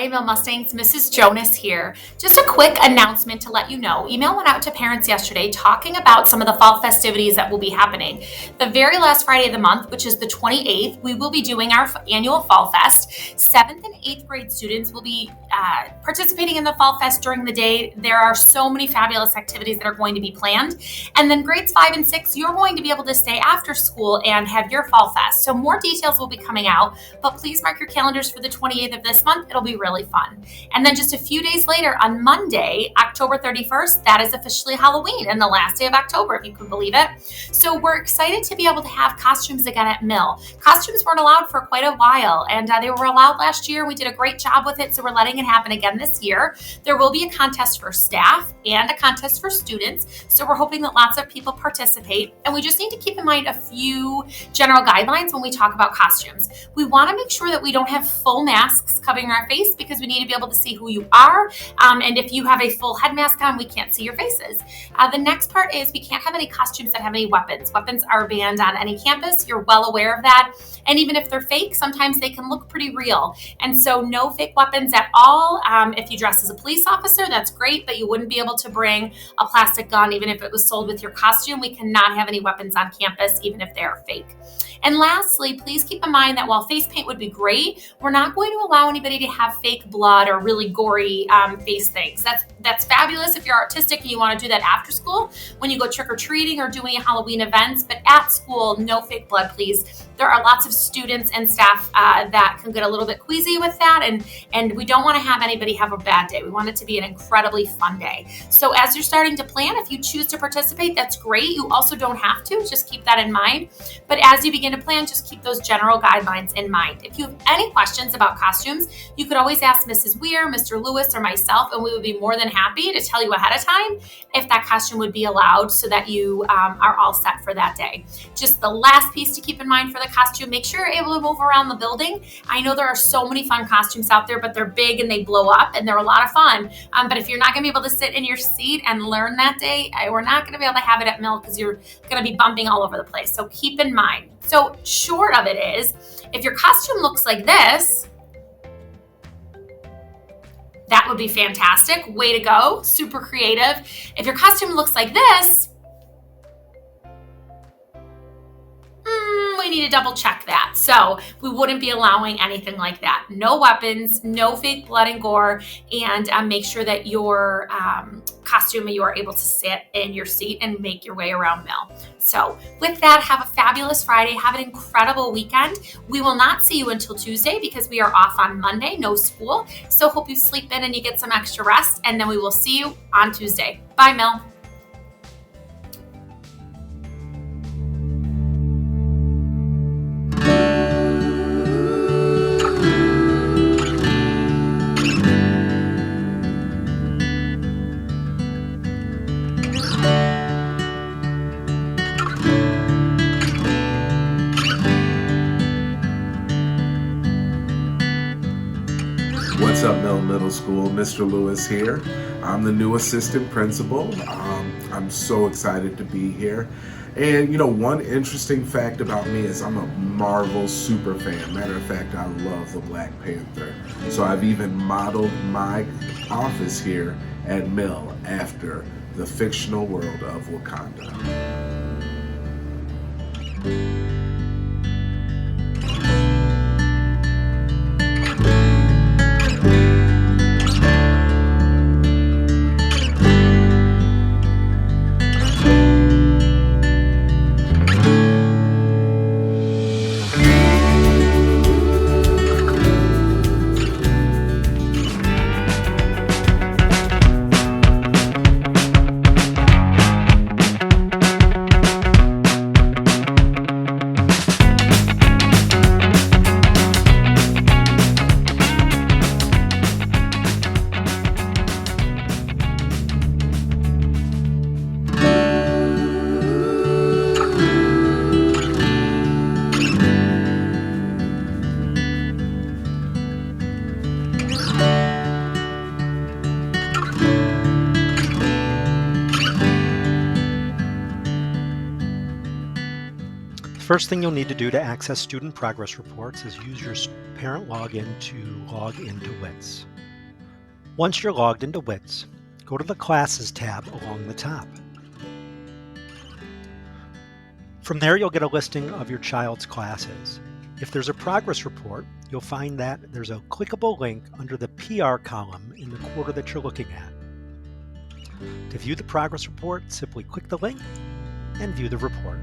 Friday, Mill Mustangs. Mrs. Jonas here. Just a quick announcement to let you know. Email went out to parents yesterday talking about some of the fall festivities that will be happening. The very last Friday of the month, which is the 28th, we will be doing our annual Fall Fest. 7th and 8th grade students will be participating in the Fall Fest during the day. There are so many fabulous activities that are going to be planned. And then grades 5 and 6, you're going to be able to stay after school and have your Fall Fest. So more details will be coming out, but please mark your calendars for the 28th of this month. It'll be really fun. And then just a few days later on Monday, October 31st, that is officially Halloween and the last day of October, if you can believe it. So we're excited to be able to have costumes again at Mill. Costumes weren't allowed for quite a while, and they were allowed last year. We did a great job with it, so we're letting it happen again this year. There will be a contest for staff and a contest for students, so we're hoping that lots of people participate. And we just need to keep in mind a few general guidelines when we talk about costumes. We want to make sure that we don't have full masks covering our face because we need to be able to see who you are. And if you have a full head mask on, we can't see your faces. The next part is we can't have any costumes that have any weapons. Weapons are banned on any campus. You're well aware of that. And even if they're fake, sometimes they can look pretty real. And so no fake weapons at all. If you dress as a police officer, that's great, but you wouldn't be able to bring a plastic gun even if it was sold with your costume. We cannot have any weapons on campus, even if they are fake. And lastly, please keep in mind that while face paint would be great, we're not going to allow anybody to have fake blood or really gory face things. That's fabulous if you're artistic and you want to do that after school when you go trick-or-treating or doing Halloween events, but at school, no fake blood, please. There are lots of students and staff that can get a little bit queasy with that, and we don't want to have anybody have a bad day. We want it to be an incredibly fun day. So as you're starting to plan, if you choose to participate, that's great. You also don't have to, just keep that in mind. But as you begin to plan, just keep those general guidelines in mind. If you have any questions about costumes, you could always ask Mrs. Weir, Mr. Lewis, or myself, and we would be more than happy to tell you ahead of time if that costume would be allowed so that you are all set for that day. Just the last piece to keep in mind for the costume, make sure you're able to move around the building. I know there are so many fun costumes out there, but they're big and they blow up and they're a lot of fun. But if you're not going to be able to sit in your seat and learn that day, we're not going to be able to have it at Mill because you're going to be bumping all over the place. So keep in mind. So short of it is, if your costume looks like this, that would be fantastic. Way to go. Super creative. If your costume looks like this, we need to double check that. So we wouldn't be allowing anything like that. No weapons, no fake blood and gore, and make sure that your costume, you are able to sit in your seat and make your way around Mill. So with that, have a fabulous Friday. Have an incredible weekend. We will not see you until Tuesday because we are off on Monday, no school. So hope you sleep in and you get some extra rest, and then we will see you on Tuesday. Bye, Mill. What's up, Mill Middle School? Mr. Lewis here. I'm the new assistant principal. I'm so excited to be here. And one interesting fact about me is I'm a Marvel super fan. Matter of fact, I love the Black Panther. So I've even modeled my office here at Mill after the fictional world of Wakanda. First thing you'll need to do to access student progress reports is use your parent login to log into WITS. Once you're logged into WITS, go to the Classes tab along the top. From there, you'll get a listing of your child's classes. If there's a progress report, you'll find that there's a clickable link under the PR column in the quarter that you're looking at. To view the progress report, simply click the link and view the report.